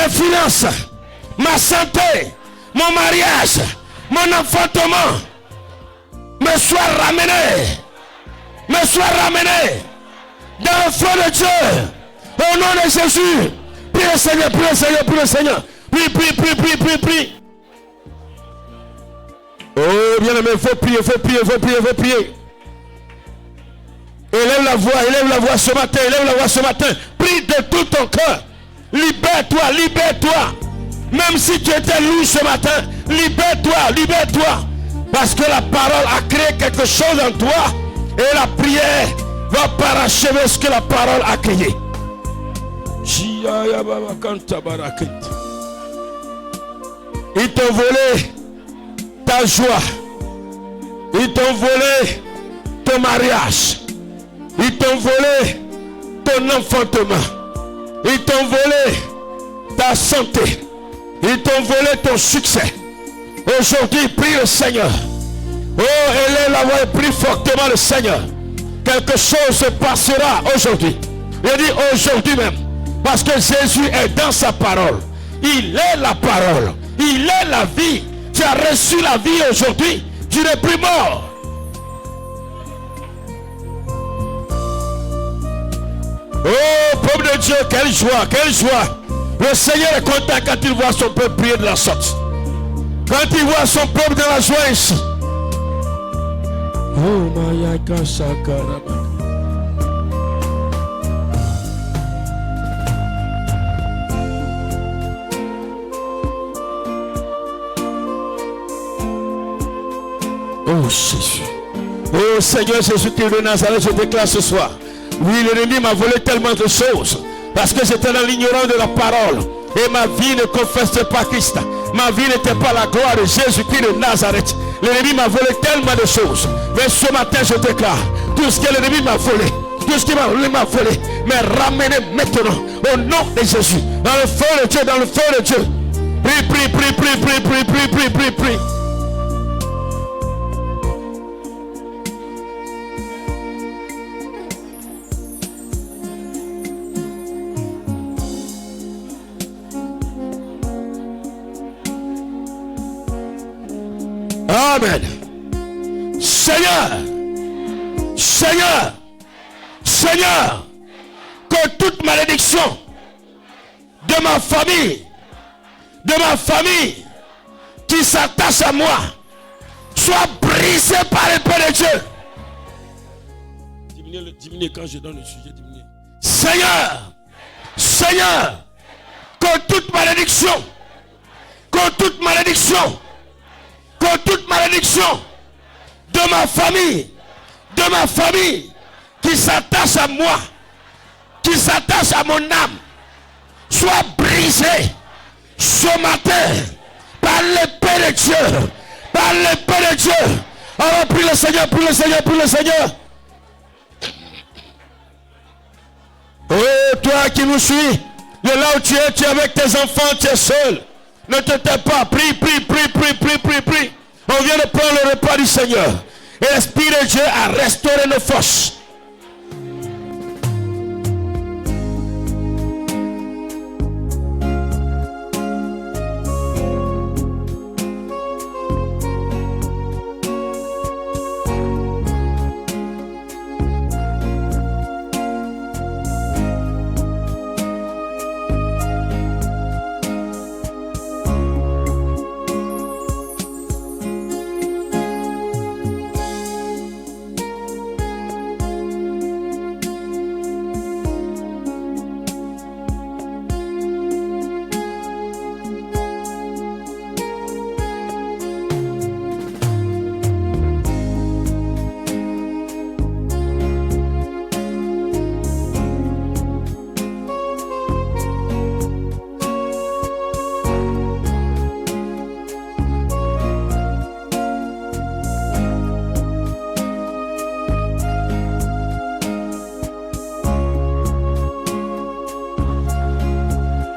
mes finances, ma santé, mon mariage, mon enfantement me soit ramené dans le feu de Dieu. Au nom de Jésus. Prie le Seigneur, prie le Seigneur, prie le Seigneur. Prie. Oh, bien-aimé, il faut prier. Élève la voix ce matin, Prie de tout ton cœur. Libère-toi. Même si tu étais lourd ce matin, libère-toi. Parce que la parole a créé quelque chose en toi. Et la prière va parachever ce que la parole a créé. Ils t'ont volé ta joie. Ils t'ont volé ton mariage. Ils t'ont volé ton enfantement. Ils t'ont volé ta santé. Ils t'ont volé ton succès. Aujourd'hui, prie le Seigneur. Oh, élève la voix et prie fortement le Seigneur. Quelque chose se passera aujourd'hui. Je dis aujourd'hui même. Parce que Jésus est dans sa parole. Il est la parole. Il est la vie. Tu as reçu la vie aujourd'hui. Tu n'es plus mort. Oh, peuple de Dieu, quelle joie. Le Seigneur est content quand il voit son peuple prier de la sorte. Quand il voit son peuple dans la joie ici. Oh, Mayaka Sakaraba. Oh Jésus. Oh Seigneur Jésus-Christ de Nazareth, je déclare ce soir. Oui, l'ennemi m'a volé tellement de choses. Parce que j'étais dans l'ignorance de la parole. Et ma vie ne confessait pas Christ. Ma vie n'était pas la gloire de Jésus-Christ de Nazareth. L'ennemi m'a volé tellement de choses. Mais ce matin, je déclare, tout ce que l'ennemi m'a volé, tout ce qu'il m'a volé, mais ramené maintenant au nom de Jésus. Dans le feu de Dieu, dans le feu de Dieu. Prie. Amen. Seigneur, que toute malédiction de ma famille qui s'attache à moi soit brisée par l'épée de Dieu. Diminuez quand je donne le sujet, diminuez. Seigneur, que toute malédiction de ma famille qui s'attache à moi, qui s'attache à mon âme, soit brisée ce matin par l'épée de Dieu. Alors prie le Seigneur. Oh, toi qui nous suis, de là où tu es avec tes enfants, tu es seul. Ne te tais pas, prie. On vient de prendre le repas du Seigneur. Et l'Esprit de Dieu a restauré nos forces.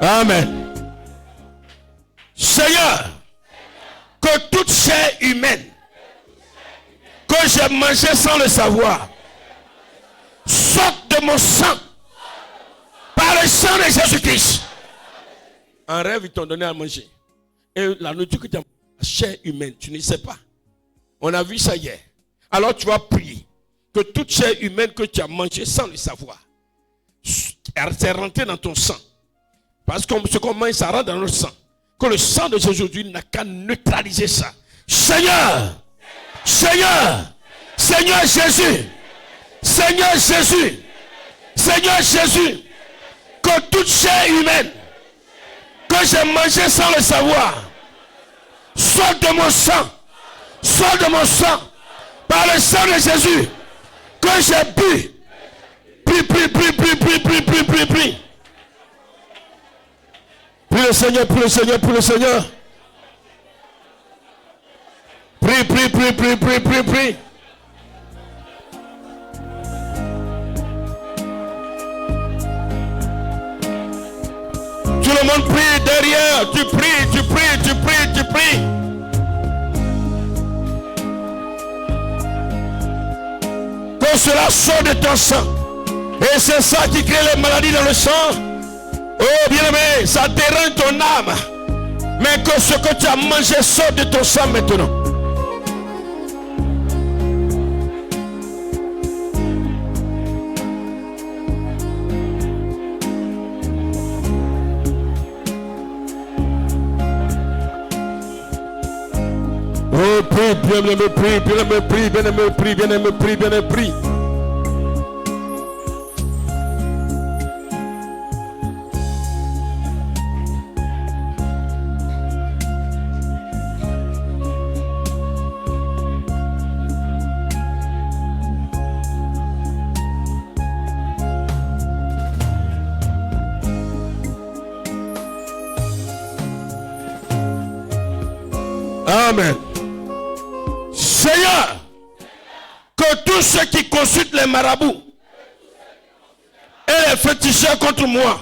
Amen. Seigneur, que toute chair humaine que j'ai mangée sans le savoir sorte de mon sang par le sang de Jésus-Christ. En rêve, ils t'ont donné à manger. Et la nourriture que tu as, chair humaine, tu ne sais pas. On a vu ça hier. Alors tu vas prier que toute chair humaine que tu as mangée sans le savoir, c'est rentré dans ton sang. Parce que ce qu'on mange, ça rentre dans notre sang. Que le sang de Jésus n'a qu'à neutraliser ça. Seigneur, Seigneur, Seigneur Jésus, Seigneur Jésus, Seigneur Jésus, que toute chair humaine que j'ai mangée sans le savoir, sort de mon sang, sort de mon sang, par le sang de Jésus, que j'ai bu. Prie. Prie le Seigneur, prie le Seigneur, prie le Seigneur. Prie. Tout le monde prie derrière, tu pries. Que cela sort de ton sang. Et c'est ça qui crée les maladies dans le sang. Oh bien-aimé, ça dérange ton âme. Mais que ce que tu as mangé sort de ton sang maintenant. Oh, prie, bien-aimé, prie. Amen. Seigneur, que tous ceux qui consultent les marabouts et les féticheurs contre moi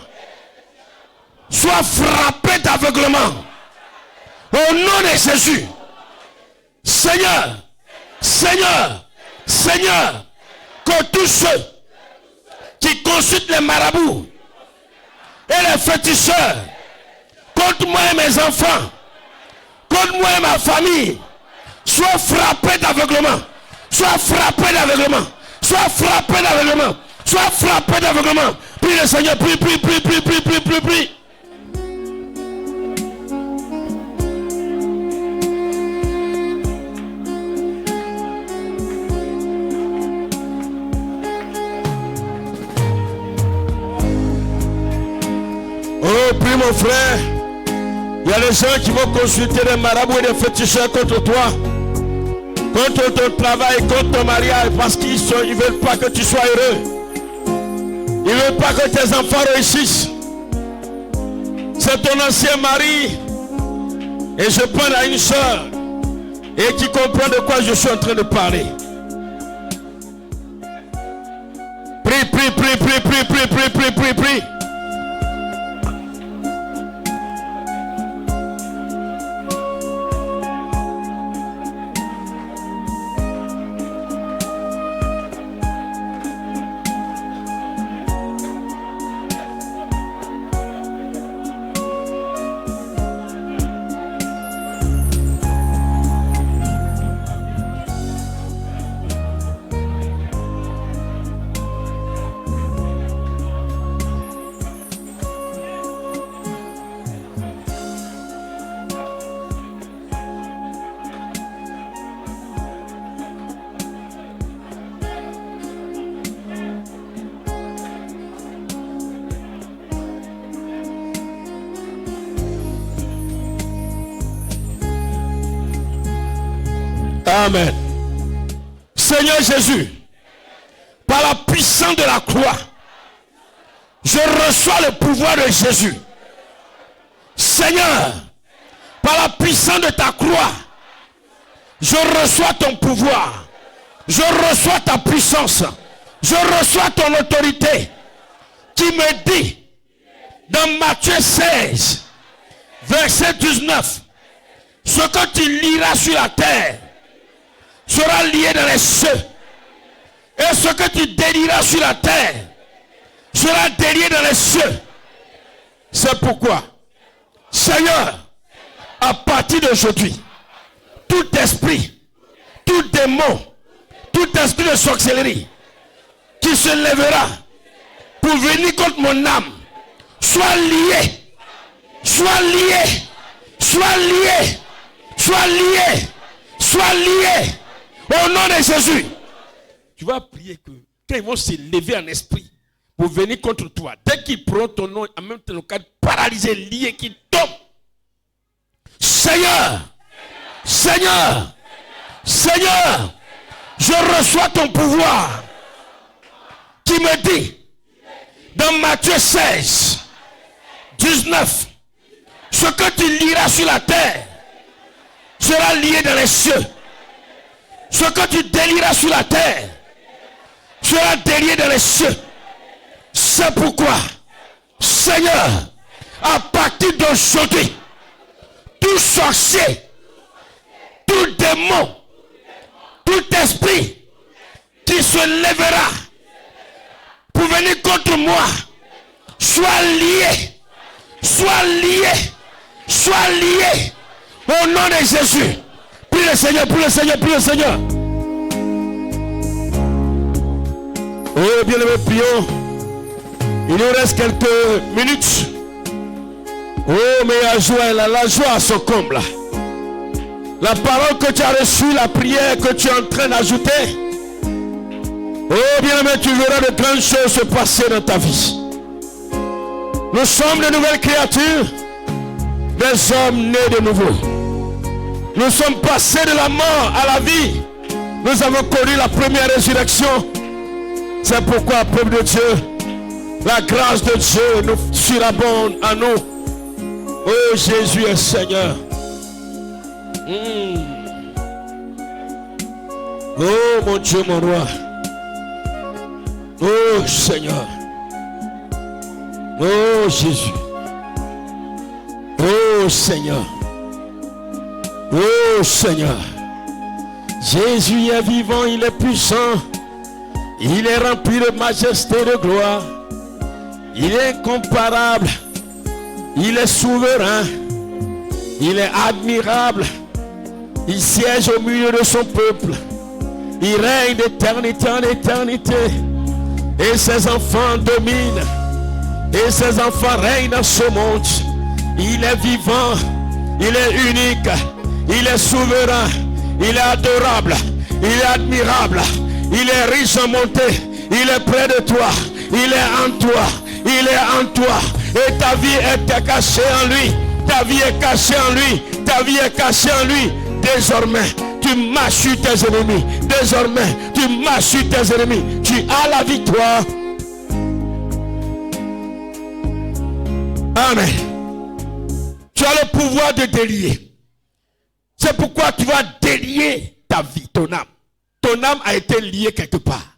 soient frappés d'aveuglement. Au nom de Jésus. Seigneur, que tous ceux qui consultent les marabouts et les féticheurs contre moi et mes enfants, contre moi et ma famille, sois frappé d'aveuglement. Prie le Seigneur, prie. Oh, prie mon frère. Il y a des gens qui vont consulter des marabouts et des féticheurs contre toi, contre ton travail, contre ton mariage, parce qu'ils ne veulent pas que tu sois heureux. Ils ne veulent pas que tes enfants réussissent. C'est ton ancien mari. Et je parle à une soeur et qui comprend de quoi je suis en train de parler. Prie. Amen. Seigneur Jésus, par la puissance de la croix, je reçois le pouvoir de Jésus. Seigneur, par la puissance de ta croix, je reçois ton pouvoir. Je reçois ta puissance. Je reçois ton autorité qui me dit dans Matthieu 16, verset 19, ce que tu liras sur la terre sera lié dans les cieux. Et ce que tu délieras sur la terre sera délié dans les cieux. C'est pourquoi Seigneur, à partir d'aujourd'hui, tout esprit, tout démon, tout esprit de sorcellerie qui se lèvera pour venir contre mon âme, soit lié, soit lié, soit lié, soit lié, soit lié, au nom de Jésus. Tu vas prier que quand ils vont se lever en esprit pour venir contre toi, dès qu'ils prennent ton nom, en même temps, le cadre paralysé, lié, qui tombe. Seigneur, Seigneur, Seigneur, je reçois ton pouvoir qui me dit dans Matthieu 16, 19, ce que tu liras sur la terre sera lié dans les cieux. Ce que tu délieras sur la terre sera délié dans les cieux. C'est pourquoi, Seigneur, à partir d'aujourd'hui, tout sorcier, tout démon, tout esprit qui se lèvera pour venir contre moi, soit lié, soit lié, soit lié, au nom de Jésus. Prie le Seigneur, prie le Seigneur, prie le Seigneur. Oh, bien-aimé, prions. Il nous reste quelques minutes. Oh, mais la joie à son comble. La parole que tu as reçue, la prière que tu es en train d'ajouter. Oh, bien-aimé, tu verras de grandes choses se passer dans ta vie. Nous sommes de nouvelles créatures, des hommes nés de nouveau. Nous sommes passés de la mort à la vie. Nous avons connu la première résurrection. C'est pourquoi, peuple de Dieu, la grâce de Dieu nous surabonde à nous. Oh, Jésus est Seigneur. Oh, mon Dieu, mon roi. Oh, Seigneur. Oh, Jésus. Oh, Seigneur. Oh, Seigneur. Jésus est vivant, il est puissant. Il est rempli de majesté et de gloire. Il est incomparable. Il est souverain. Il est admirable. Il siège au milieu de son peuple. Il règne d'éternité en éternité. Et ses enfants dominent. Et ses enfants règnent dans ce monde. Il est vivant. Il est unique. Il est souverain. Il est adorable. Il est admirable. Il est riche en bonté. Il est près de toi. Il est en toi. Il est en toi. Et ta vie est cachée en lui. Ta vie est cachée en lui. Ta vie est cachée en lui. Désormais, tu marches sur tes ennemis. Désormais, tu marches sur tes ennemis. Tu as la victoire. Amen. Tu as le pouvoir de délier. C'est pourquoi tu vas délier ta vie, ton âme. Ton âme a été liée quelque part.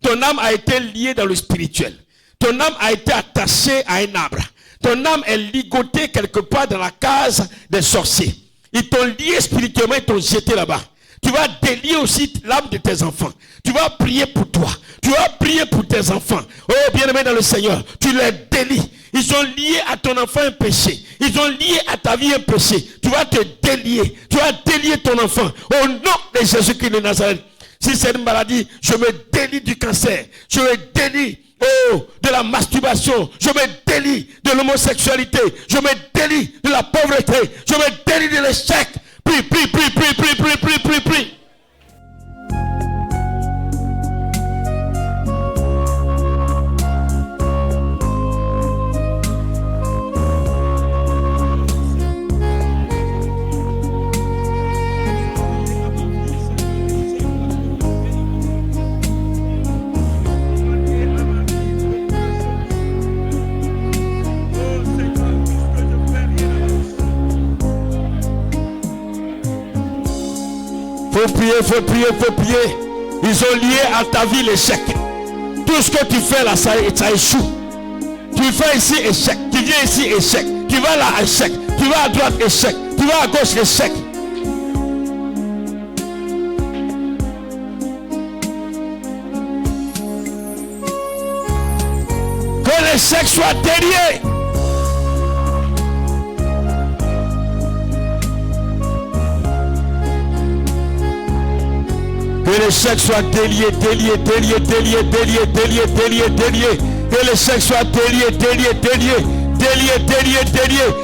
Ton âme a été liée dans le spirituel. Ton âme a été attachée à un arbre. Ton âme est ligotée quelque part dans la case des sorciers. Ils t'ont lié spirituellement, ils t'ont jeté là-bas. Tu vas délier aussi l'âme de tes enfants. Tu vas prier pour toi. Tu vas prier pour tes enfants. Oh, bien-aimé dans le Seigneur, tu les délies. Ils sont liés à ton enfant un péché. Ils sont liés à ta vie un péché. Tu vas te délier. Tu vas délier ton enfant. Au nom de Jésus-Christ de Nazareth. Si c'est une maladie, je me délie du cancer. Je me délie de la masturbation. Je me délie de l'homosexualité. Je me délie de la pauvreté. Je me délie de l'échec. Prie, prie, prie, prie, prie, prie, prie, prie, prie. Faut prier, faut prier, faut prier. Ils ont lié à ta vie l'échec. Tout ce que tu fais là, ça échoue. Tu fais ici échec. Tu viens ici échec. Tu vas là échec. Tu vas à droite échec. Tu vas à gauche échec. Que l'échec soit délié. les chèques soient déliés. Que les chèques soient déliés.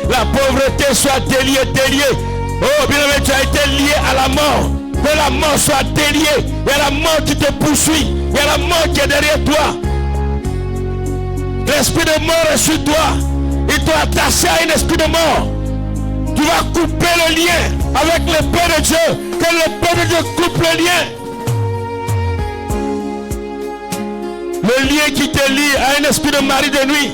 La pauvreté soit déliée. Oh, bien aimé, tu as été lié à la mort. Que la mort soit déliée. Il y a la mort qui te poursuit. Il y a la mort qui est derrière toi. L'esprit de mort est sur toi. Il t'a attaché à un esprit de mort. Tu vas couper le lien avec le Père de Dieu. Que le Père de Dieu coupe le lien. Le lien qui te lie à un esprit de mari de nuit.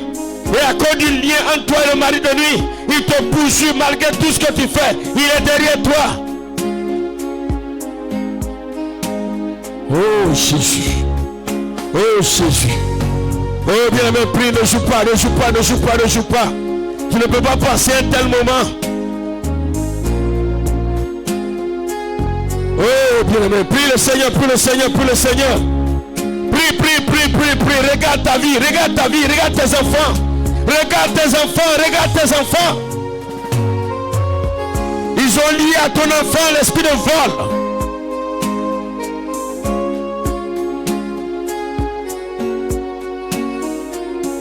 Et à cause du lien entre toi et le mari de nuit, il te poursuit malgré tout ce que tu fais. Il est derrière toi. Oh Jésus. Oh Jésus. Oh bien-aimé, prie, ne joue pas. Tu ne peux pas passer un tel moment. Oh bien-aimé, prie le Seigneur. Prie. Regarde ta vie, regarde tes enfants. Regarde tes enfants. Ils ont lié à ton enfant l'esprit de vol.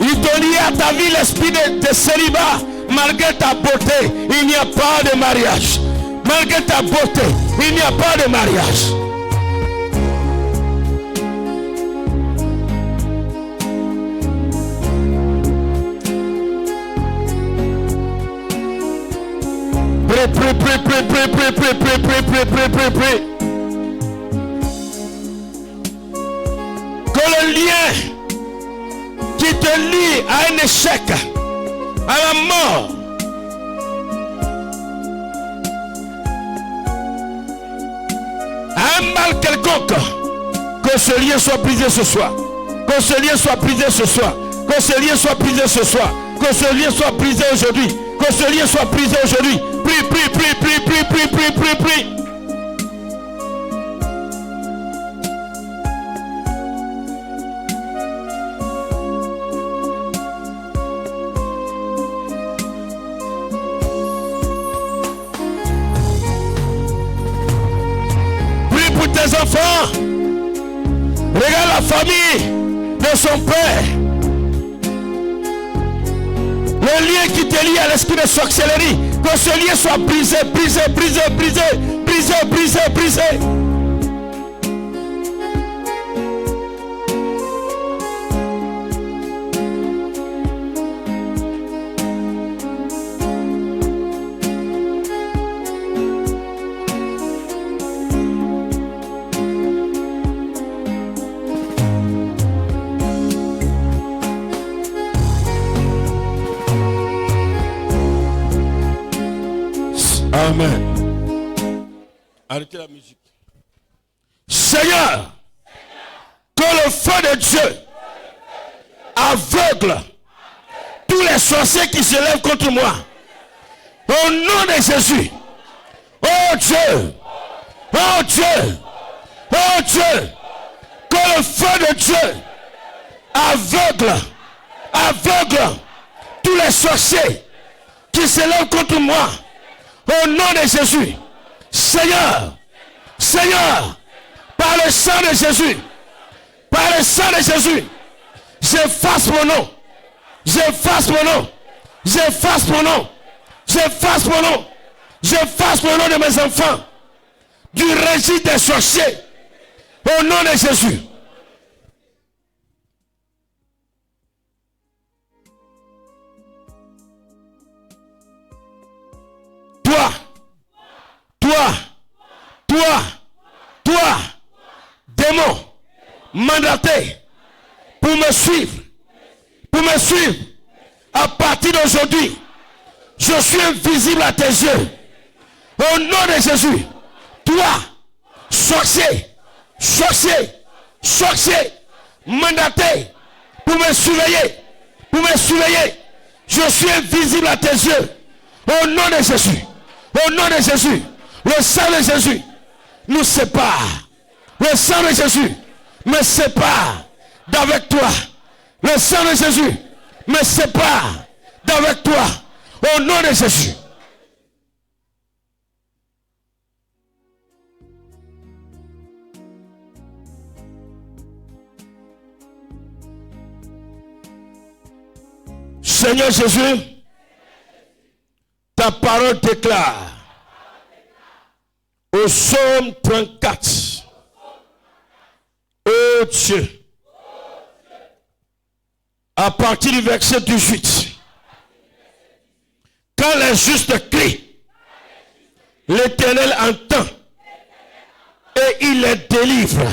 Ils t'ont lié à ta vie l'esprit de célibat. Malgré ta beauté, il n'y a pas de mariage. Malgré ta beauté, il n'y a pas de mariage. Prie. Que le lien qui te lie à un échec, à la mort, à un mal quelconque, que ce lien soit brisé ce soir. Que ce lien soit brisé ce soir. Que ce lien soit brisé ce soir. Que ce lien soit brisé aujourd'hui. Que ce lien soit brisé aujourd'hui. Prie. Prie pour tes enfants. Regarde la famille de son père. Le lien qui te lie à l'esprit de sorcellerie, que ce lien soit brisé. Amen. Arrêtez la musique. Seigneur, que le feu de Dieu aveugle tous les sorciers qui se lèvent contre moi. Au nom de Jésus. Oh Dieu. Que le feu de Dieu aveugle tous les sorciers qui se lèvent contre moi. Au nom de Jésus. Seigneur, par le sang de Jésus, j'efface mon nom de mes enfants du registre des sorciers. Au nom de Jésus. Toi, démon, mandaté pour me suivre, à partir d'aujourd'hui, je suis invisible à tes yeux. Au nom de Jésus, toi, sorcier, mandaté pour me surveiller, je suis invisible à tes yeux. Au nom de Jésus, le sang de Jésus nous sépare. Le sang de Jésus me sépare d'avec toi. Le sang de Jésus me sépare d'avec toi. Au nom de Jésus. Seigneur Jésus, ta parole déclare au psaume 34, ô Dieu, à partir du verset 18, quand les justes crient, l'Éternel entend et il les délivre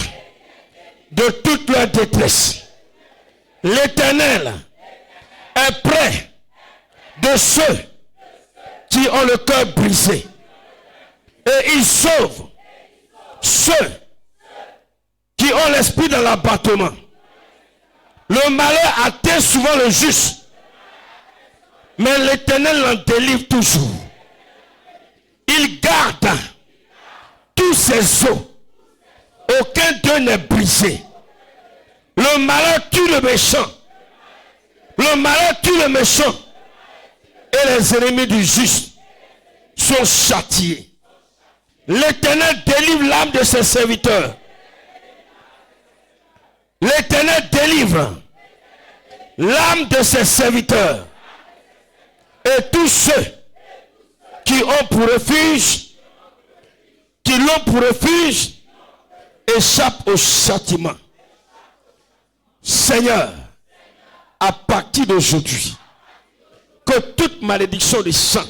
de toute leur détresse. L'Éternel est près de ceux qui ont le cœur brisé et il sauve ceux qui ont l'esprit dans l'abattement. Le malheur atteint souvent le juste, mais l'Éternel l'en délivre toujours. Il garde tous ses os, aucun d'eux n'est brisé. Le malheur tue le méchant. Le malheur tue le méchant. Et les ennemis du juste sont châtiés. L'Éternel délivre l'âme de ses serviteurs. L'Éternel délivre l'âme de ses serviteurs. Et tous ceux qui ont pour refuge, qui l'ont pour refuge, échappent au châtiment. Seigneur, à partir d'aujourd'hui, que toute malédiction de sang,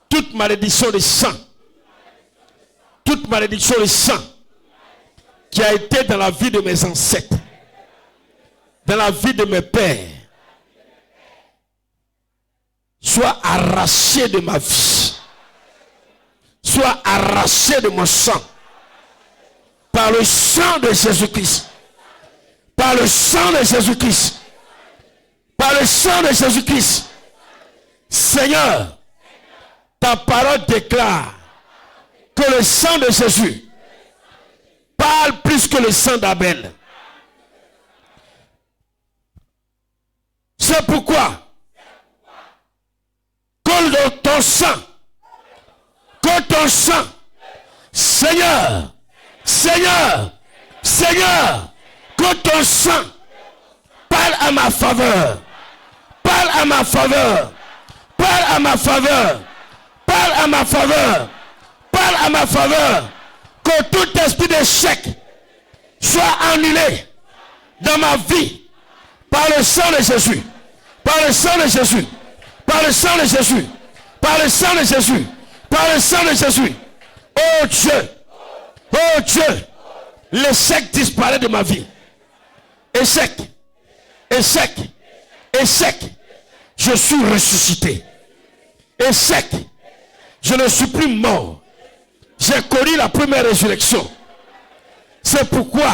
toute malédiction de sang, toute malédiction de sang qui a été dans la vie de mes ancêtres, dans la vie de mes pères, soit arrachée de ma vie, soit arrachée de mon sang, par le sang de Jésus-Christ. Par le sang de Jésus-Christ. Par le sang de Jésus-Christ. Seigneur, ta parole déclare que le sang de Jésus parle plus que le sang d'Abel. C'est pourquoi que ton sang, Seigneur, Seigneur, Seigneur, que ton sang parle à ma faveur, parle à ma faveur, parle à ma faveur, parle à ma faveur, parle à ma faveur, que tout esprit d'échec soit annulé dans ma vie par le sang de Jésus, par le sang de Jésus, par le sang de Jésus, par le sang de Jésus, par le sang de Jésus. Oh Dieu, oh Dieu, l'échec disparaît de ma vie. Échec, échec, échec, je suis ressuscité. Échec, je ne suis plus mort. J'ai connu la première résurrection. C'est pourquoi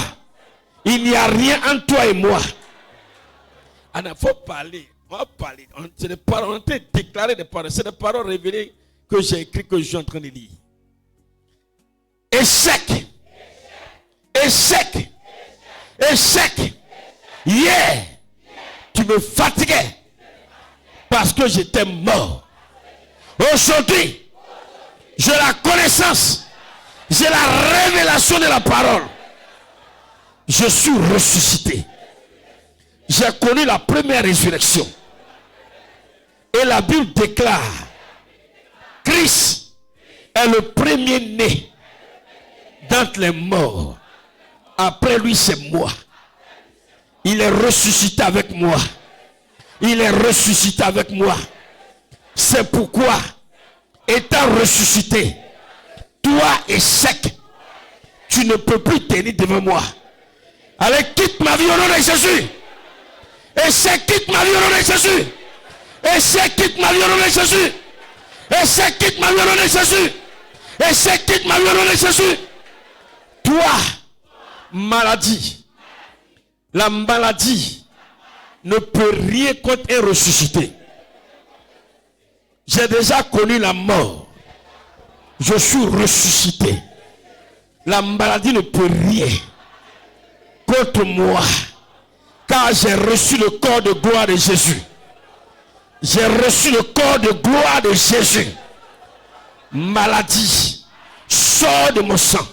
il n'y a rien entre toi et moi. Il faut parler, on va parler. C'est des paroles, on a déclaré des paroles. C'est des paroles révélées que j'ai écrites, que je suis en train de lire. Échec, échec, échec. Hier, tu me fatiguais parce que j'étais mort. Aujourd'hui, j'ai la connaissance, j'ai la révélation de la parole. Je suis ressuscité. J'ai connu la première résurrection. Et la Bible déclare, Christ est le premier-né d'entre les morts. Après lui, c'est moi. Il est ressuscité avec moi. Il est ressuscité avec moi. C'est pourquoi, étant ressuscité, toi, échec, tu ne peux plus tenir devant moi. Allez, quitte ma vie au nom de Jésus. Échec, quitte ma vie au nom de Jésus. Échec, quitte ma vie au nom de Jésus. Échec, quitte ma vie au nom de Jésus. Échec, quitte ma vie au nom de Jésus. Toi, maladie. La maladie ne peut rien contre un ressuscité. J'ai déjà connu la mort. Je suis ressuscité. La maladie ne peut rien contre moi. Car j'ai reçu le corps de gloire de Jésus. J'ai reçu le corps de gloire de Jésus. Maladie, sors de mon sang.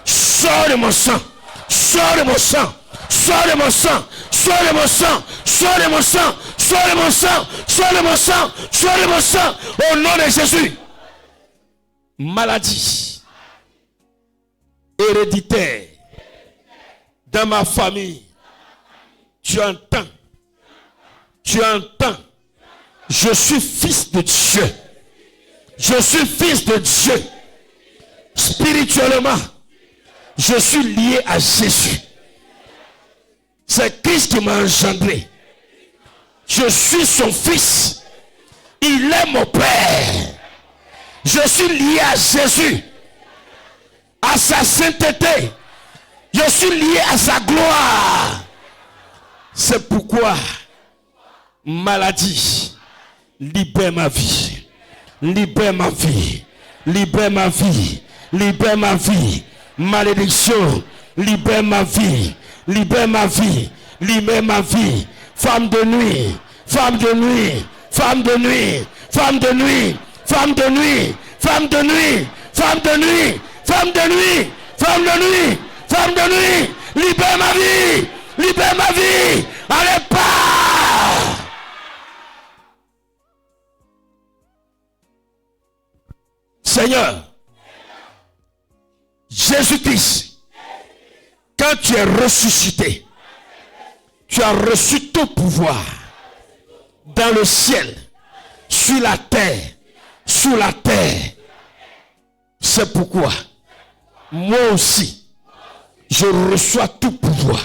Sors de mon sang. Sors de mon sang. Sors de mon sang. Sois de mon sang, sois de mon sang, sois de mon sang, sois de mon sang, sois de mon sang, au nom de Jésus. Maladie héréditaire dans ma famille, tu entends, je suis fils de Dieu, je suis fils de Dieu, spirituellement, je suis lié à Jésus. C'est Christ qui m'a engendré. Je suis son fils. Il est mon père. Je suis lié à Jésus, à sa sainteté. Je suis lié à sa gloire. C'est pourquoi maladie, libère ma vie. Libère ma vie. Libère ma vie. Libère ma vie. Malédiction, libère ma vie. Libère ma vie, libère ma vie. Femme de nuit, femme de nuit, femme de nuit, femme de nuit, femme de nuit, femme de nuit, femme de nuit, femme de nuit, femme de nuit, femme de nuit, libère ma vie, libère ma vie. Allez, pas. Seigneur, Jésus-Christ, quand tu es ressuscité, tu as reçu tout pouvoir dans le ciel, sur la terre, sous la terre. C'est pourquoi moi aussi, je reçois tout pouvoir.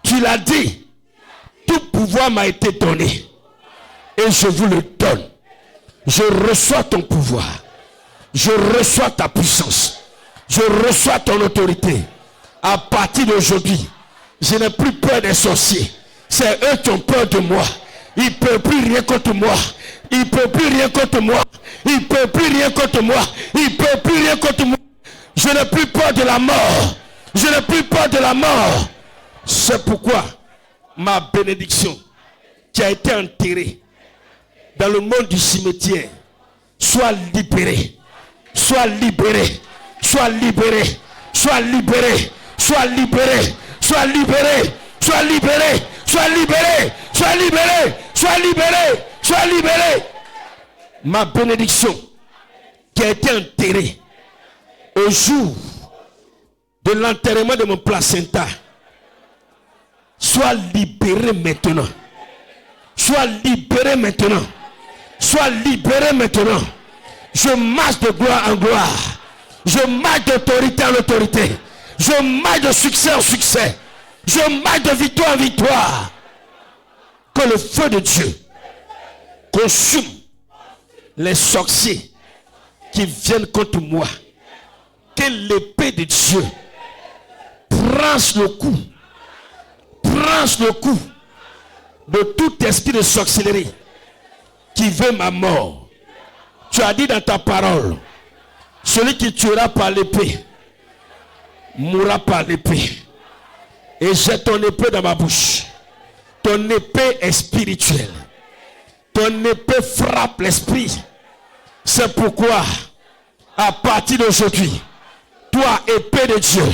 Tu l'as dit, tout pouvoir m'a été donné et je vous le donne. Je reçois ton pouvoir, je reçois ta puissance, je reçois ton autorité. À partir d'aujourd'hui, je n'ai plus peur des sorciers. C'est eux qui ont peur de moi. Ils ne peuvent plus rien contre moi. Ils ne peuvent plus rien contre moi. Ils ne peuvent plus rien contre moi. Ils ne peuvent plus rien contre moi. Je n'ai plus peur de la mort. Je n'ai plus peur de la mort. C'est pourquoi ma bénédiction qui a été enterrée dans le monde du cimetière soit libérée. Soit libérée. Soit libérée. Soit libérée. Sois libéré, sois libéré, sois libéré, sois libéré, sois libéré, sois libéré, sois libéré. Ma bénédiction qui a été enterrée au jour de l'enterrement de mon placenta, soit libérée maintenant. Sois libéré maintenant. Sois libéré maintenant. Je marche de gloire en gloire. Je marche d'autorité en autorité. Je marche de succès en succès. Je marche de victoire en victoire. Que le feu de Dieu consume les sorciers qui viennent contre moi. Que l'épée de Dieu tranche le cou. Tranche le cou de tout esprit de sorcellerie qui veut ma mort. Tu as dit dans ta parole, celui qui tuera par l'épée mourra par l'épée. Et j'ai ton épée dans ma bouche. Ton épée est spirituelle. Ton épée frappe l'esprit. C'est pourquoi, à partir d'aujourd'hui, toi, épée de Dieu,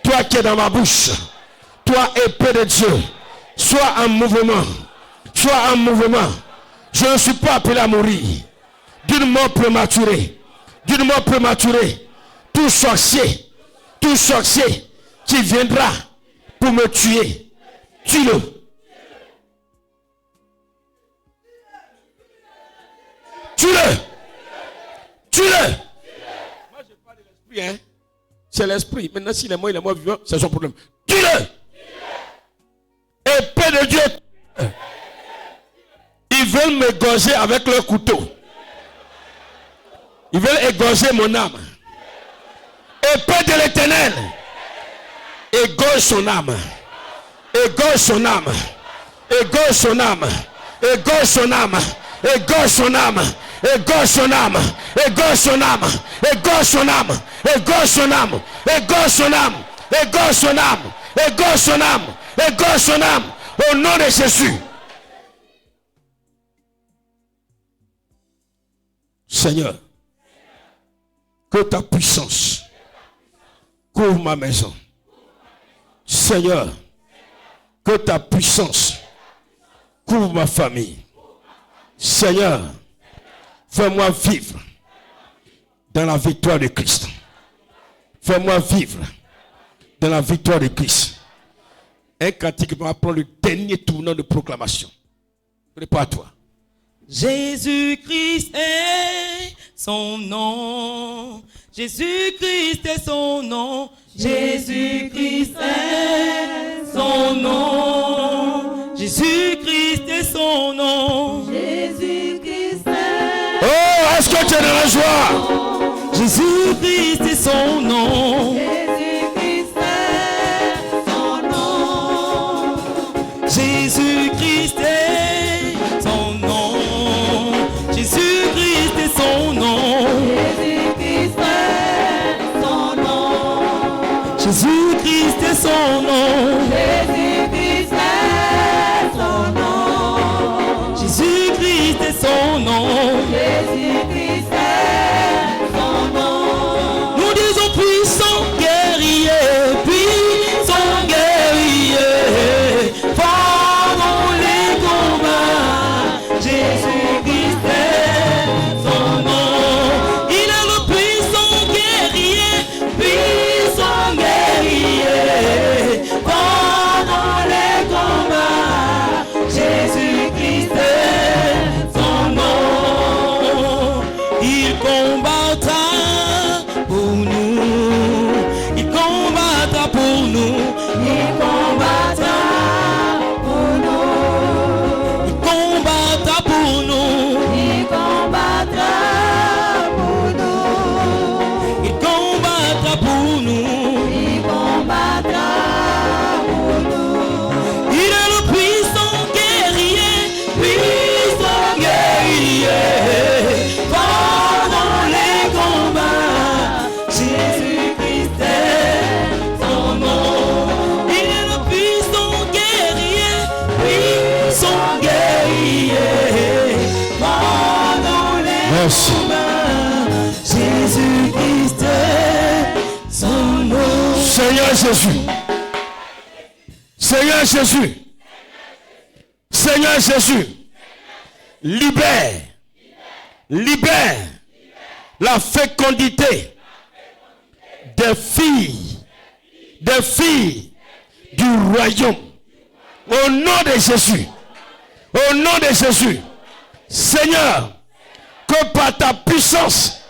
toi qui es dans ma bouche, toi, épée de Dieu, sois en mouvement. Sois en mouvement. Je ne suis pas appelé à mourir d'une mort prématurée. D'une mort prématurée. Tout sorcier qui viendra pour me tuer, tue-le. Tue-le. Tue-le. Moi, je parle de l'esprit, hein. C'est l'esprit. Maintenant, s'il est mort, il est mort vivant, c'est son problème. Tue-le. Épée de Dieu. Ils veulent m'égorger avec leur couteau. Ils veulent égorger mon âme. Épée de l'Éternel, égorge son âme, égorge son âme, égorge son âme, égorge son âme, égorge son âme, égorge son âme, égorge son âme, égorge son âme, égorge son âme, égorge son âme, égorge son âme, égorge son âme, égorge son âme, au nom de Jésus. Seigneur, que ta puissance couvre ma maison. Seigneur, Que ta puissance couvre ma famille. Seigneur, fais-moi vivre dans la victoire de Christ. Fais-moi vivre dans la victoire de Christ. Un cantique va prendre le dernier tournant de proclamation. Prépare-toi. Jésus-Christ est son nom. Jésus-Christ est son nom. Jésus-Christ est son nom. Jésus-Christ est son nom. Jésus-Christ est. Oh, est-ce que tu es dans la joie? Jésus-Christ est son nom. Jésus-Christ est son nom. Jésus-Christ est son nom. Jésus-Christ est son nom. Jésus-Christ est son nom. Jésus-Christ est son nom. Jésus-Christ est son nom. Jésus-Christ est son nom. Jésus-Christ est son nom. Nous disons puissant guerrier, puissant guerrier. Pendant les combats, Jésus-Christ est son nom. Il est le puissant guerrier, puissant guerrier. Pendant les combats, Jésus-Christ est son nom. Il combattra pour nous. Il combattra pour nous. Il combattra pour nous. Il combattra pour nous. Il combattra pour nous. Il combattra pour nous. Il combattra pour nous. Il est le puissant guerrier, puissant guerrier. Pendant les combats, Jésus-Christ est son nom. Il est le puissant guerrier, puissant guerrier. Pendant les Merci. combats, Jésus-Christ est son nom. Seigneur Jésus. Seigneur Jésus. Seigneur Jésus. Libère. Libère la fécondité des filles du royaume. Au nom de Jésus. Au nom de Jésus. Seigneur, que par ta puissance,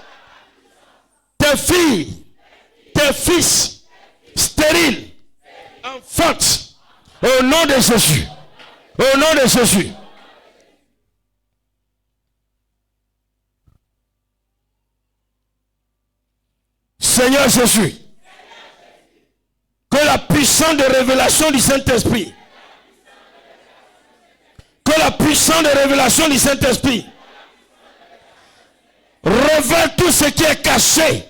tes filles, tes fils stériles, enfantent. Au nom de Jésus. Au nom de Jésus. Seigneur Jésus, que la puissance de révélation du Saint-Esprit, que la puissance de révélation du Saint-Esprit révèle tout ce qui est caché.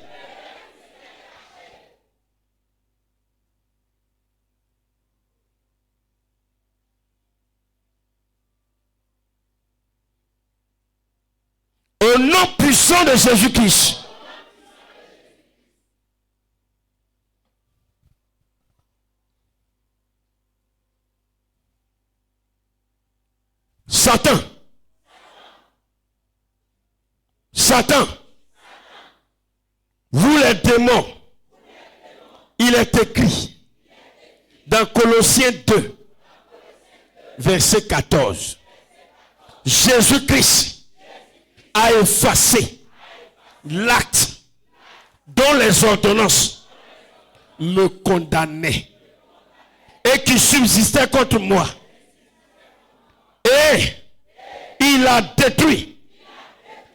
Au nom puissant de Jésus-Christ. Satan, vous les démons, il est écrit dans Colossiens 2, verset 14. Jésus-Christ a effacé l'acte dont les ordonnances me condamnaient et qui subsistait contre moi. Et il a détruit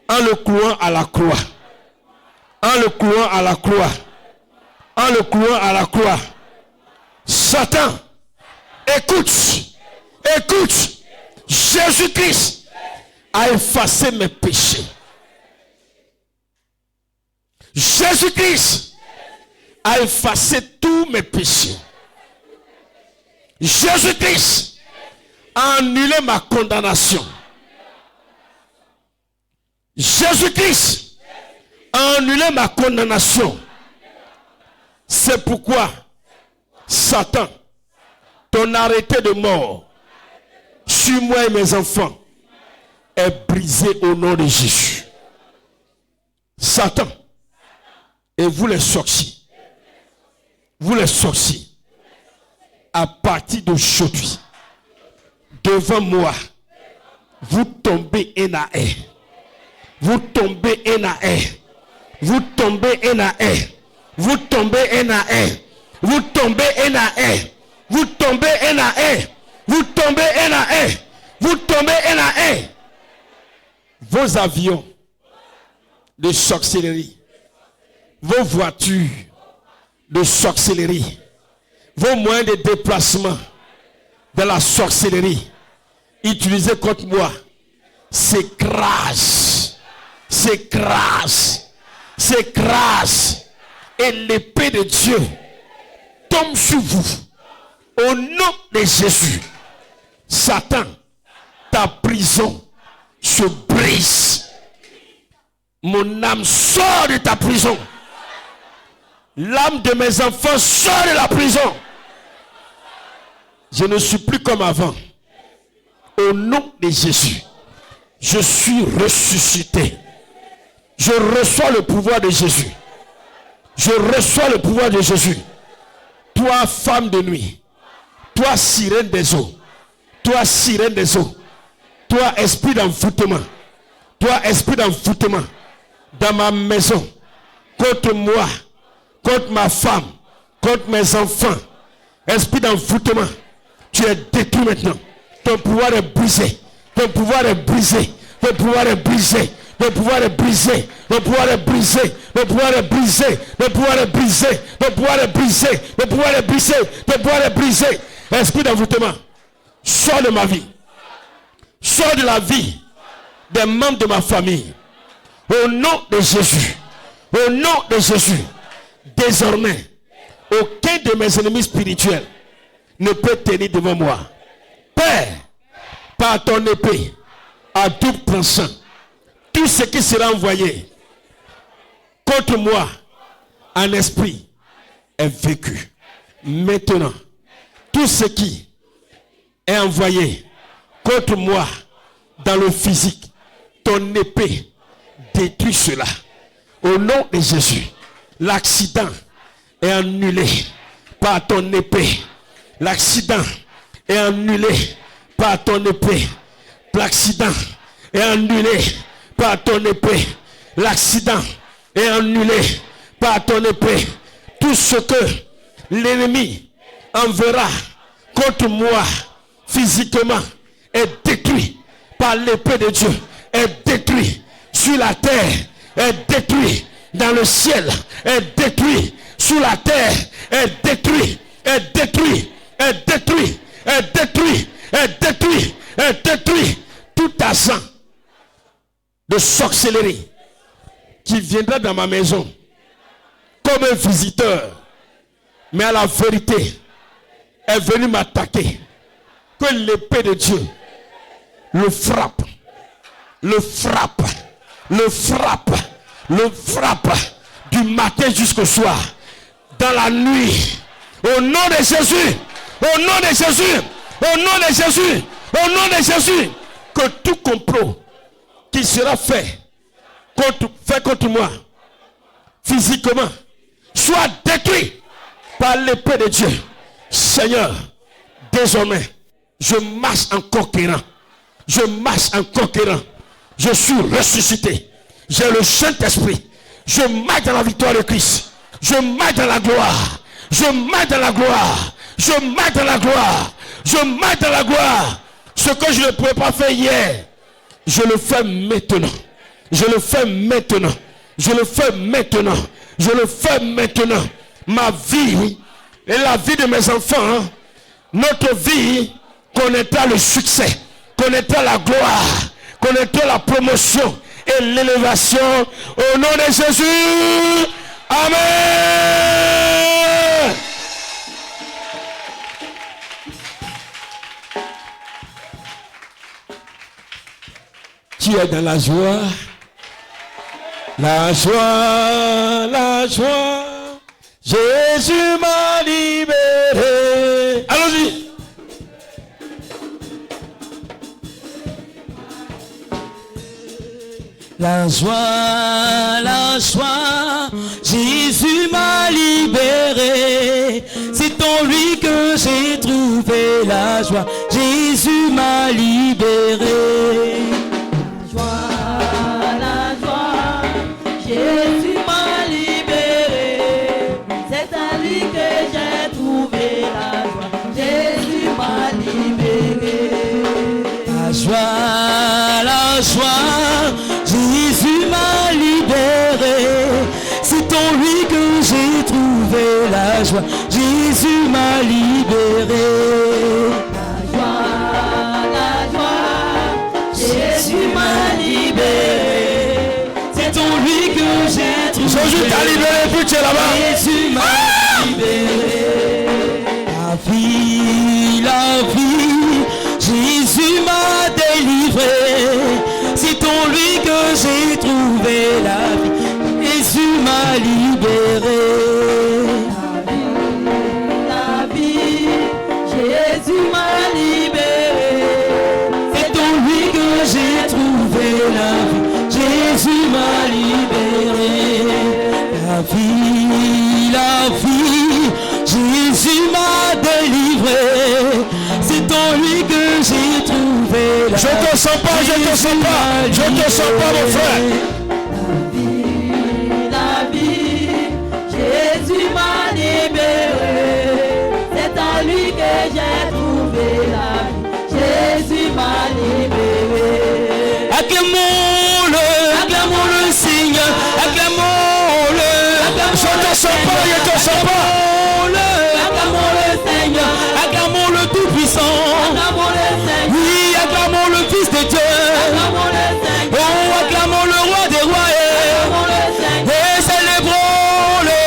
en le clouant à la croix. En le clouant à la croix. En le clouant à la croix. Satan, écoute. Écoute. Jésus-Christ a effacé mes péchés. Jésus-Christ a effacé tous mes péchés. Jésus-Christ a annulé ma condamnation. Jésus-Christ a annulé ma condamnation. C'est pourquoi Satan, ton arrêté de mort sur moi et mes enfants est brisé au nom de Jésus. Satan et vous les sorciers, à partir d'aujourd'hui, devant moi, vous tombez un à un. Vous tombez un à un. Vous tombez un à un. Vous tombez un à un. Vous tombez un à un. Vous tombez un à un. Vous tombez un à un. Vous tombez un à un. Vos avions de sorcellerie, vos voitures de sorcellerie, vos moyens de déplacement de la sorcellerie utilisés contre moi s'écrasent, et l'épée de Dieu tombe sur vous au nom de Jésus. Satan, ta prison se brise. Mon âme sort de ta prison. L'âme de mes enfants sort de la prison. Je ne suis plus comme avant. Au nom de Jésus, je suis ressuscité. Je reçois le pouvoir de Jésus. Je reçois le pouvoir de Jésus. Toi, femme de nuit. Toi, sirène des eaux. Toi, sirène des eaux. Toi, esprit d'envoûtement. Toi, esprit d'envoûtement. Dans ma maison. Contre moi. Contre ma femme. Contre mes enfants. Esprit d'envoûtement. Tu es détruit maintenant. Ton pouvoir est brisé. Ton pouvoir est brisé. Ton pouvoir est brisé. Le pouvoir est brisé. Le pouvoir est brisé. Le pouvoir est brisé. Le pouvoir est brisé. Le pouvoir est brisé. Le pouvoir est brisé. Le pouvoir est brisé. Esprit d'envoûtement. Sors de ma vie. Sors de la vie des membres de ma famille. Au nom de Jésus. Au nom de Jésus. Désormais, aucun de mes ennemis spirituels ne peut tenir devant moi. Père, par ton épée à double tranchant, tout ce qui sera envoyé contre moi en esprit est vécu. Maintenant, tout ce qui est envoyé contre moi dans le physique, ton épée détruit cela. Au nom de Jésus, l'accident est annulé par ton épée. L'accident est annulé par ton épée. L'accident est annulé par ton épée. L'accident est annulé par ton épée. Tout ce que l'ennemi enverra contre moi physiquement est détruit par l'épée de Dieu. Est détruit sur la terre. Est détruit dans le ciel. Est détruit sous la terre. Est détruit. Est détruit. Est détruit. Est détruit. Est détruit. Est détruit. Tout agent de sorcellerie qui viendra dans ma maison comme un visiteur, mais à la vérité est venu m'attaquer, que l'épée de Dieu le frappe, le frappe, le frappe, le frappe du matin jusqu'au soir, dans la nuit, au nom de Jésus, au nom de Jésus, au nom de Jésus, au nom de Jésus, que tout complot qui sera fait contre moi physiquement soit détruit par l'épée de Dieu. Seigneur, désormais, je marche en conquérant. Je marche en conquérant. Je suis ressuscité. J'ai le Saint-Esprit. Je marche dans la victoire de Christ. Je marche dans la gloire. Je marche dans la gloire. Je marche dans la gloire. Je marche dans la gloire. Ce que je ne pouvais pas faire hier, je le fais maintenant. Je le fais maintenant. Je le fais maintenant. Je le fais maintenant. Ma vie et la vie de mes enfants, notre vie connaîtra le succès, connaîtra la gloire, connaîtra la promotion et l'élévation au nom de Jésus. Amen. Tu es dans la joie. La joie, la joie. Jésus m'a libéré. Allons-y. La joie, Jésus m'a libéré. C'est en lui que j'ai trouvé la joie. Jésus m'a libéré. La joie, Jésus m'a libéré. C'est à lui que j'ai trouvé la joie. Jésus m'a libéré. La joie, Jésus m'a libéré. C'est en lui que j'ai trouvé la joie. Jésus m'a libéré. La joie, Jésus m'a libéré. C'est en lui que j'ai trouvé. Jésus t'a libéré, puis tu es là-bas. Jésus m'a libéré. La vie, Jésus m'a délivré. C'est en lui que j'ai trouvé la vie. Jésus m'a libéré. La vie, Jésus m'a libéré. C'est en lui que j'ai trouvé la vie. Jésus m'a libéré. La vie, Jésus m'a délivré. C'est en lui que j'ai trouvé la vie. Je te sens pas, je te sens pas, je te sens pas, mon frère. La vie, Jésus m'a libéré. C'est à lui que j'ai trouvé la vie. Jésus m'a libéré. Acclamons-le Seigneur, acclamons-le. Je te sens pas, je te sens pas. Acclamons le Seigneur, acclamons le Tout-Puissant. Oui, acclamons le Fils de Dieu. Oh, acclamons le Roi des Rois. Et célébrons-le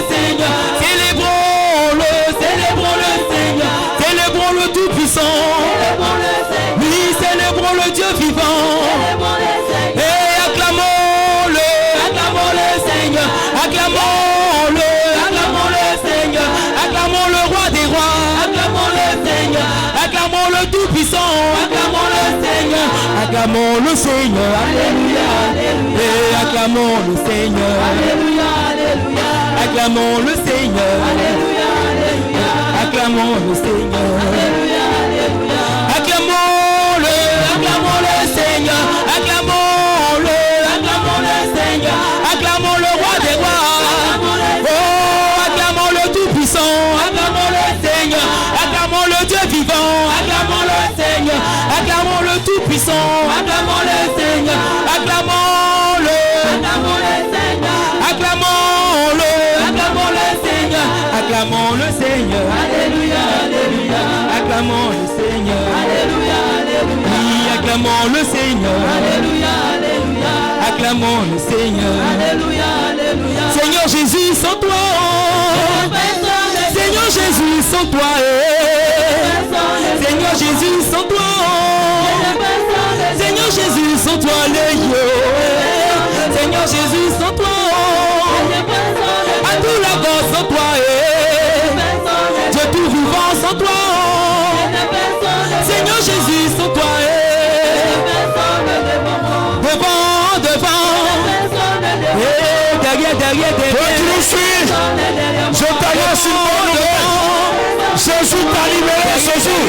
Seigneur. Célébrons-le Seigneur. Célébrons le Tout-Puissant. Oui, célébrons le Dieu vivant. Et acclamons-le Seigneur. Acclamons-le Seigneur. Acclamons le Roi des Rois. Acclamons le Seigneur. Acclamons le Tout-Puissant. Acclamons le Seigneur. Acclamons le Seigneur. Alléluia, alléluia. Et acclamons le Seigneur. Alléluia, alléluia. Acclamons le Seigneur. Alléluia, alléluia. Acclamons le Seigneur. Alléluia, alléluia. Acclamons-le Seigneur. Acclamons-le Seigneur. Acclamons le Roi des Rois. Oh, acclamons le Tout-Puissant. Acclamons le Seigneur. Acclamons le Dieu vivant. Acclamons le Seigneur. Acclamons le Tout-Puissant. Acclamons le Seigneur. Acclamons-le. Acclamons-le. Acclamons le Seigneur. Acclamons le Seigneur. Alléluia, alléluia. Acclamons le Seigneur. Alléluia, alléluia. Oui, acclamons le Seigneur. Alléluia, alléluia. Acclamons le Seigneur. Alléluia, alléluia. Seigneur Jésus, sans toi. Seigneur Jésus, sans toi. Seigneur Jésus, sans toi. Seigneur Jésus, sans toi, les yo. Seigneur Jésus, sans toi. À tout là-bas, sans toi. Dieu tout vivant, sans toi. Seigneur Jésus, sans toi. Devant. Derrière. Toi qui nous suis, je t'annonce une bonne nouvelle. Jésus t'a libéré ce jour.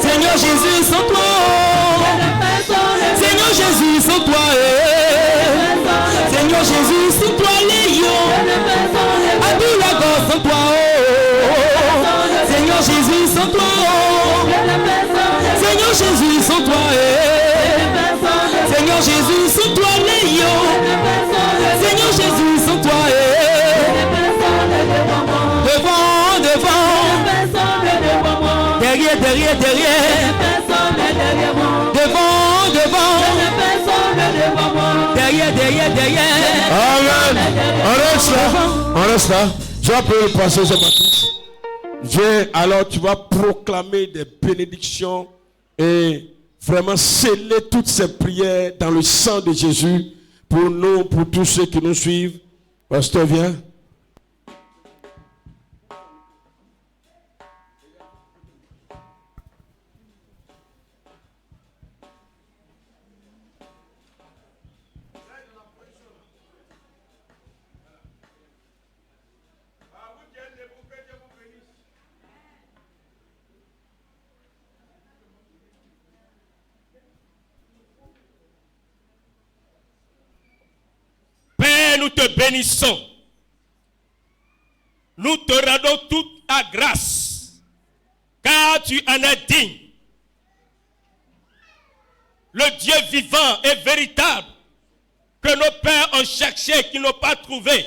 Seigneur Jésus, sans toi. Seigneur Jésus, sans toi. Seigneur Jésus, sans toi, les lions. À tout la gorge, sans toi. Seigneur Jésus, sans toi. Seigneur Jésus, sans toi. Seigneur Jésus, sans toi, les lions. Seigneur Jésus, sans toi. Devant. Derrière. Devant. Derrière. Amen. On reste là. Je vais appeler le pasteur Jean-Baptiste. Viens, alors tu vas proclamer des bénédictions et vraiment sceller toutes ces prières dans le sang de Jésus pour nous, pour tous ceux qui nous suivent. Pasteur, viens. nous te bénissons. Nous te rendons toute ta grâce, car tu en es digne. Le Dieu vivant et véritable que nos pères ont cherché et qu'ils n'ont pas trouvé.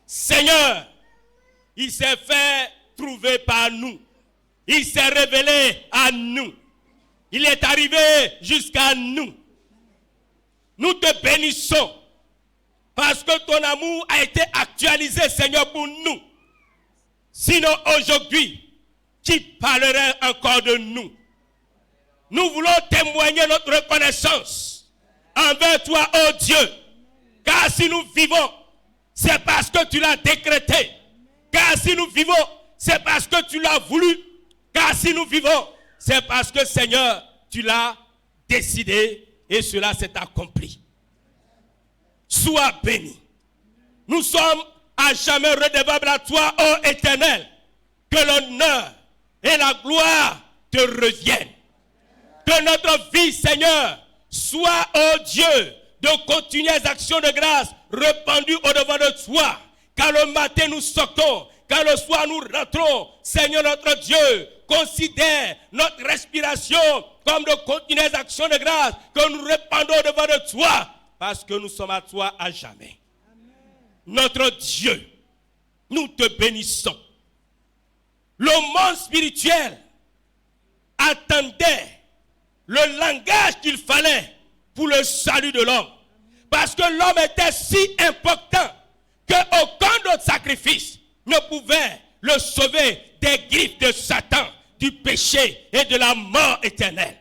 Seigneur, il s'est fait trouver par nous. Il s'est révélé à nous. Il est arrivé jusqu'à nous. Nous te bénissons parce que ton amour a été actualisé, Seigneur, pour nous. Sinon, aujourd'hui, qui parlerait encore de nous? Nous voulons témoigner notre reconnaissance envers toi, ô Dieu. Car si nous vivons, c'est parce que tu l'as décrété. Car si nous vivons, c'est parce que tu l'as voulu. Car si nous vivons, c'est parce que, Seigneur, tu l'as décidé et cela s'est accompli. Sois béni. Nous sommes à jamais redevables à toi, ô Éternel. Que l'honneur et la gloire te reviennent. Que notre vie, Seigneur, soit, ô Dieu, de continuelles actions de grâce répandues au-devant de toi. Car le matin nous sortons, car le soir nous rentrons. Seigneur notre Dieu, considère notre respiration comme de continuelles actions de grâce que nous répandons au-devant de toi. Parce que nous sommes à toi à jamais. Amen. Notre Dieu, nous te bénissons. Le monde spirituel attendait le langage qu'il fallait pour le salut de l'homme. Parce que l'homme était si important qu'aucun autre sacrifice ne pouvait le sauver des griffes de Satan, du péché et de la mort éternelle.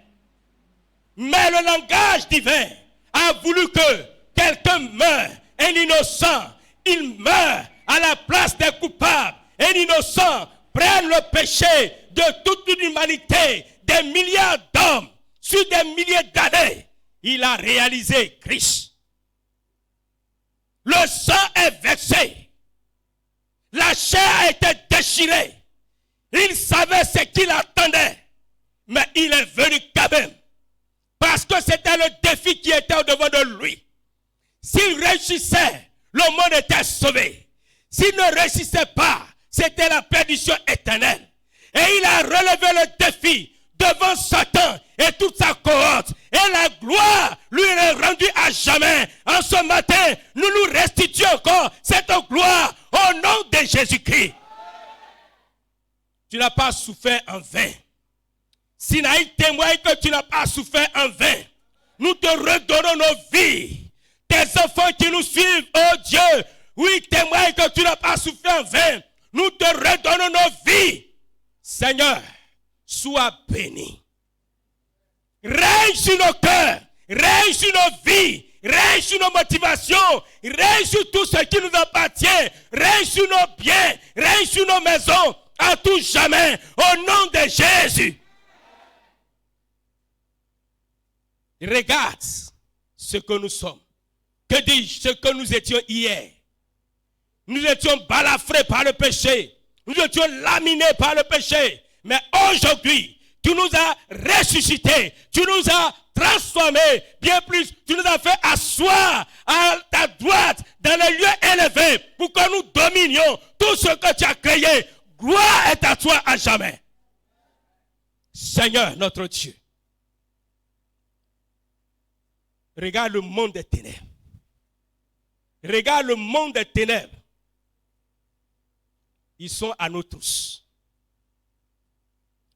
Mais le langage divin a voulu que quelqu'un meure, un innocent. Il meurt à la place des coupables. Un innocent prenne le péché de toute l'humanité, des milliards d'hommes, sur des milliers d'années. Il a réalisé Christ. Le sang est versé. La chair a été déchirée. Il savait ce qu'il attendait. Mais il est venu quand même. Parce que c'était le défi qui était au-devant de lui. S'il réussissait, le monde était sauvé. S'il ne réussissait pas, c'était la perdition éternelle. Et il a relevé le défi devant Satan et toute sa cohorte. Et la gloire lui est rendue à jamais. En ce matin, nous nous restituons encore cette gloire au nom de Jésus-Christ. Tu n'as pas souffert en vain. Sinaï témoigne que tu n'as pas souffert en vain. Nous te redonnons nos vies. Tes enfants qui nous suivent, oh Dieu, oui, témoigne que tu n'as pas souffert en vain. Nous te redonnons nos vies. Seigneur, sois béni. Règne sur nos cœurs, règne sur nos vies, règne sur nos motivations, règne sur tout ce qui nous appartient, règne sur nos biens, règne sur nos maisons, à tout jamais, au nom de Jésus. Regarde ce que nous sommes. Que dis-je? Ce que nous étions hier. Nous étions balafrés par le péché. Nous étions laminés par le péché. Mais aujourd'hui, tu nous as ressuscités. Tu nous as transformés. Bien plus, tu nous as fait asseoir à ta droite dans les lieux élevés pour que nous dominions tout ce que tu as créé. Gloire est à toi à jamais. Seigneur notre Dieu. Regarde le monde des ténèbres. Regarde le monde des ténèbres. Ils sont à nous tous.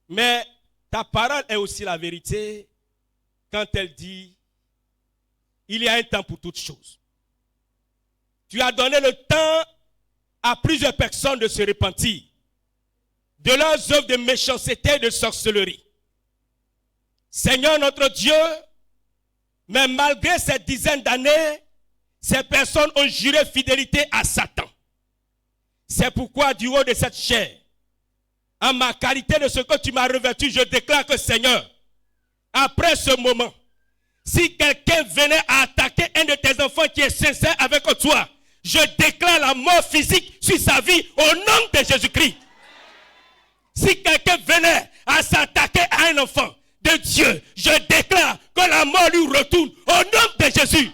Mais ta parole est aussi la vérité quand elle dit il y a un temps pour toutes choses. Tu as donné le temps à plusieurs personnes de se repentir de leurs œuvres de méchanceté et de sorcellerie. Seigneur notre Dieu, mais malgré ces dizaines d'années, ces personnes ont juré fidélité à Satan. C'est pourquoi du haut de cette chair, en ma qualité de ce que tu m'as revêtu, je déclare que Seigneur, après ce moment, si quelqu'un venait à attaquer un de tes enfants qui est sincère avec toi, je déclare la mort physique sur sa vie au nom de Jésus-Christ. Si quelqu'un venait à s'attaquer à un enfant de Dieu, je déclare que la mort lui retourne au nom de Jésus.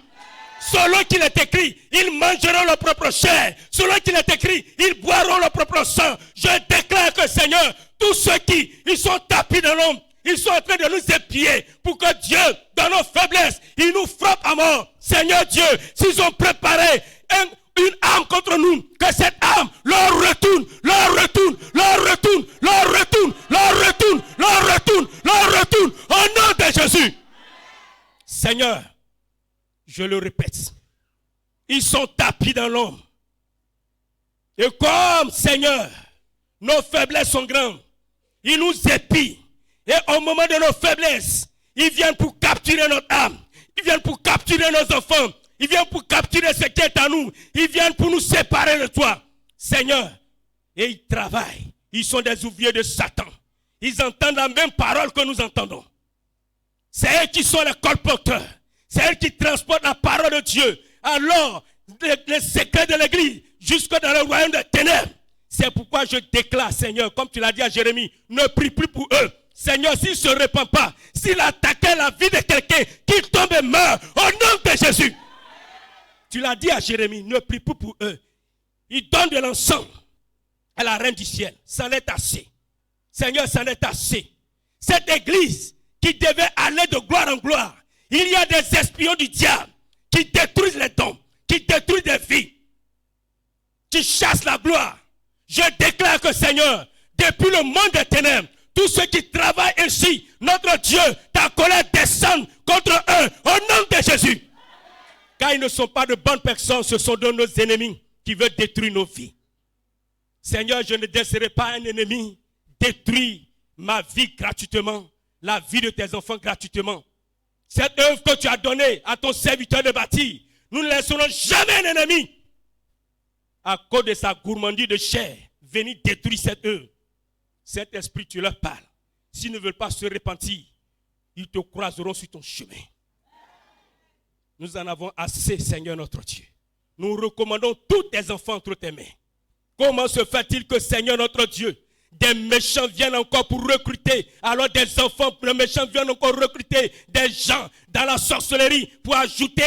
Son selon qu'il est écrit, ils mangeront leur propre chair. Selon qu'il est écrit, ils boiront leur propre sang. Je déclare que, Seigneur, tous ceux qui ils sont tapis dans l'ombre, ils sont en train de nous épier pour que Dieu, dans nos faiblesses, il nous frappe à mort. Seigneur Dieu, s'ils ont préparé une arme contre nous, que cette arme leur retourne, au nom de Jésus. Seigneur, je le répète, ils sont tapis dans l'ombre. Et comme, Seigneur, nos faiblesses sont grandes, ils nous épient. Et au moment de nos faiblesses, ils viennent pour capturer notre âme. Ils viennent pour capturer nos enfants. Ils viennent pour capturer ce qui est à nous. Ils viennent pour nous séparer de toi. Seigneur, et ils travaillent. Ils sont des ouvriers de Satan. Ils entendent la même parole que nous entendons. C'est eux qui sont les colporteurs. C'est eux qui transportent la parole de Dieu. Alors, les secrets de l'église, jusque dans le royaume des ténèbres. C'est pourquoi je déclare, Seigneur, comme tu l'as dit à Jérémie, ne prie plus pour eux. Seigneur, s'il ne se répand pas, s'il attaquait la vie de quelqu'un, qu'il tombe et meurt au nom de Jésus. Tu l'as dit à Jérémie, ne prie plus pour eux. Ils donnent de l'encens à la reine du ciel. Ça en est assez. Seigneur, ça en est assez. Cette église qui devait aller de gloire en gloire, il y a des espions du diable qui détruisent les dons, qui détruisent des vies, qui chassent la gloire. Je déclare que, Seigneur, depuis le monde des ténèbres, tous ceux qui travaillent ainsi, notre Dieu, ta colère descend contre eux au nom de Jésus. Car ils ne sont pas de bonnes personnes, ce sont de nos ennemis qui veulent détruire nos vies. Seigneur, je ne laisserai pas un ennemi détruire ma vie gratuitement, la vie de tes enfants gratuitement. Cette œuvre que tu as donnée à ton serviteur de bâtir, nous ne laisserons jamais un ennemi, à cause de sa gourmandise de chair, venir détruire cette œuvre. Cet esprit, tu leur parles. S'ils ne veulent pas se repentir, ils te croiseront sur ton chemin. Nous en avons assez, Seigneur notre Dieu. Nous recommandons tous tes enfants entre tes mains. Comment se fait-il que, Seigneur notre Dieu, des méchants viennent encore pour recruter, alors des enfants, les méchants viennent encore recruter des gens dans la sorcellerie pour ajouter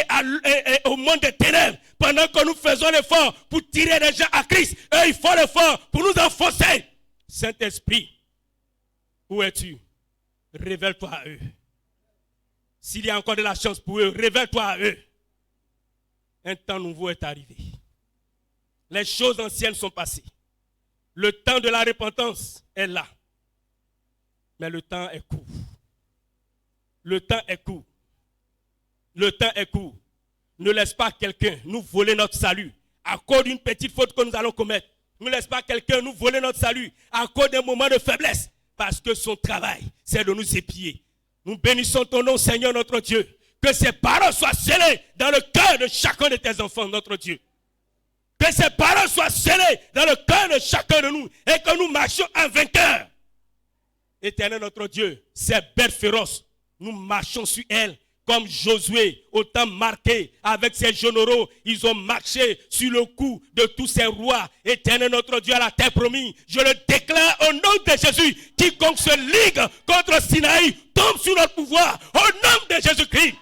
au monde des ténèbres, pendant que nous faisons l'effort pour tirer les gens à Christ. Eux, ils font l'effort pour nous enfoncer. Saint-Esprit, où es-tu? Révèle-toi à eux. S'il y a encore de la chance pour eux, révèle-toi à eux. Un temps nouveau est arrivé. Les choses anciennes sont passées. Le temps de la repentance est là. Mais le temps est court. Le temps est court. Le temps est court. Ne laisse pas quelqu'un nous voler notre salut à cause d'une petite faute que nous allons commettre. Ne laisse pas quelqu'un nous voler notre salut à cause d'un moment de faiblesse. Parce que son travail, c'est de nous épier. Nous bénissons ton nom, Seigneur notre Dieu. Que ces paroles soient scellées dans le cœur de chacun de tes enfants, notre Dieu. Que ces paroles soient scellées dans le cœur de chacun de nous et que nous marchions en vainqueur. Éternel notre Dieu, ces bêtes féroces, nous marchons sur elles comme Josué, au temps marqué avec ses généraux. Ils ont marché sur le cou de tous ces rois. Éternel notre Dieu, à la terre promise, je le déclare au nom de Jésus. Quiconque se ligue contre Sinaï tombe sous notre pouvoir au nom de Jésus-Christ.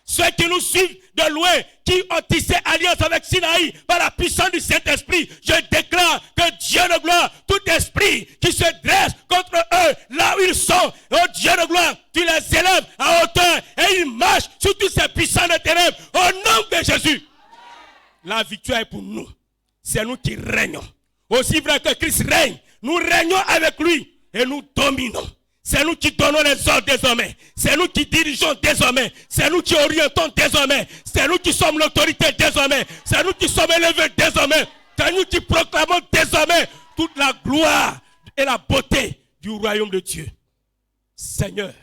Ceux qui nous suivent de loin, qui ont tissé alliance avec Sinaï par la puissance du Saint-Esprit, je déclare que Dieu de gloire, tout esprit qui se dresse contre eux, là où ils sont, oh Dieu de gloire, tu les élèves à hauteur et ils marchent sur tous ces puissants de ténèbres au nom de Jésus. La victoire est pour nous. C'est nous qui régnons. Aussi vrai que Christ règne, nous régnons avec lui et nous dominons. C'est nous qui donnons les ordres désormais. C'est nous qui dirigeons désormais. C'est nous qui orientons désormais. C'est nous qui sommes l'autorité désormais. C'est nous qui sommes élevés désormais. C'est nous qui proclamons désormais toute la gloire et la beauté du royaume de Dieu. Seigneur,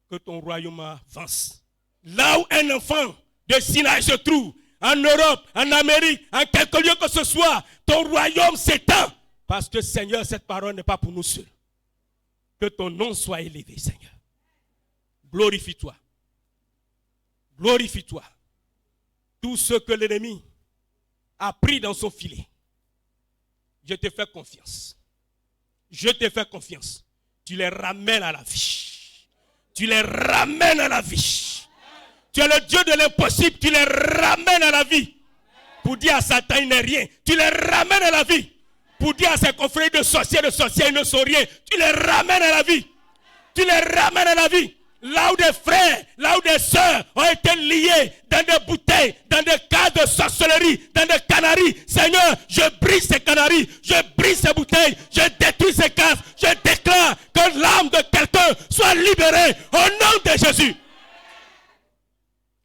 que ton royaume avance. Là où un enfant de Sinaï se trouve, en Europe, en Amérique, en quelque lieu que ce soit, ton royaume s'étend. Parce que Seigneur, cette parole n'est pas pour nous seuls. Que ton nom soit élevé, Seigneur. Glorifie-toi. Glorifie-toi. Tout ce que l'ennemi a pris dans son filet, je te fais confiance. Je te fais confiance. Tu les ramènes à la vie. Tu les ramènes à la vie. Tu Tu es le Dieu de l'impossible. Tu les ramènes à la vie. Pour dire à Satan, il n'est rien. Tu les ramènes à la vie. Pour dire à ses confrères de sorciers, ils ne sont rien. Tu les ramènes à la vie. Tu les ramènes à la vie. Là où des frères, là où des sœurs ont été liés dans des bouteilles, dans des cases de sorcellerie, dans des canaries. Seigneur, je brise ces canaries, je brise ces bouteilles, je détruis ces cases. Je déclare que l'âme de quelqu'un soit libérée au nom de Jésus.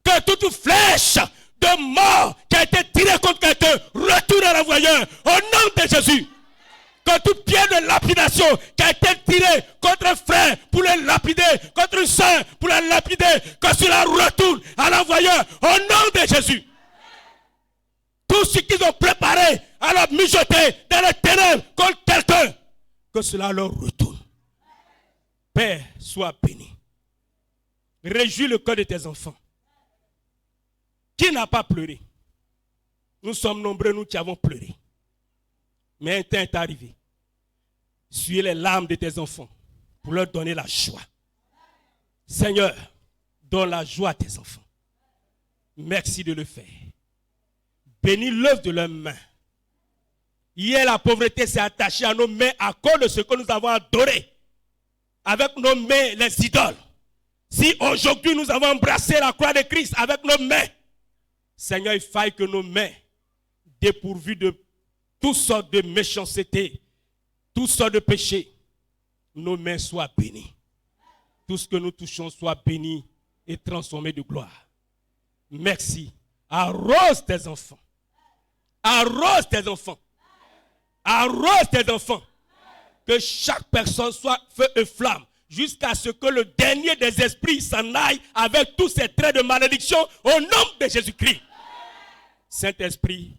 Que toute flèche de mort qui a été tirée contre quelqu'un retourne à l'envoyeur au nom de Jésus. Que toute pierre de lapidation qui a été tirée contre un frère pour le lapider, contre une soeur pour la lapider, que cela retourne à l'envoyeur au nom de Jésus. Tout ce qu'ils ont préparé à leur mijoter dans les ténèbres contre quelqu'un, que cela leur retourne. Père, sois béni. Réjouis le cœur de tes enfants. Qui n'a pas pleuré? Nous sommes nombreux, nous qui avons pleuré. Mais un temps est arrivé. Suis les larmes de tes enfants pour leur donner la joie. Seigneur, donne la joie à tes enfants. Merci de le faire. Bénis l'œuvre de leurs mains. Hier, la pauvreté s'est attachée à nos mains à cause de ce que nous avons adoré. Avec nos mains, les idoles. Si aujourd'hui nous avons embrassé la croix de Christ avec nos mains, Seigneur, il faille que nos mains, dépourvues de toutes sortes de méchanceté, toutes sortes de péchés, nos mains soient bénies. Tout ce que nous touchons soit béni et transformé de gloire. Merci. Arrose tes enfants. Arrose tes enfants. Arrose tes enfants. Que chaque personne soit feu et flamme jusqu'à ce que le dernier des esprits s'en aille avec tous ces traits de malédiction au nom de Jésus-Christ. Saint-Esprit,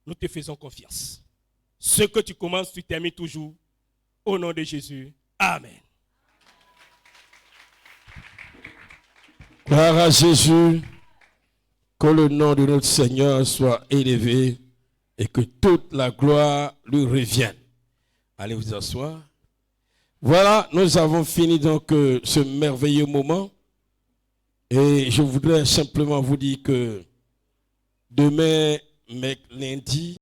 nous te faisons confiance. Ce que tu commences, tu termines toujours. Au nom de Jésus. Amen. Gloire à Jésus. Que le nom de notre Seigneur soit élevé et que toute la gloire lui revienne. Allez vous asseoir. Voilà, nous avons fini donc ce merveilleux moment. Et je voudrais simplement vous dire que demain, lundi,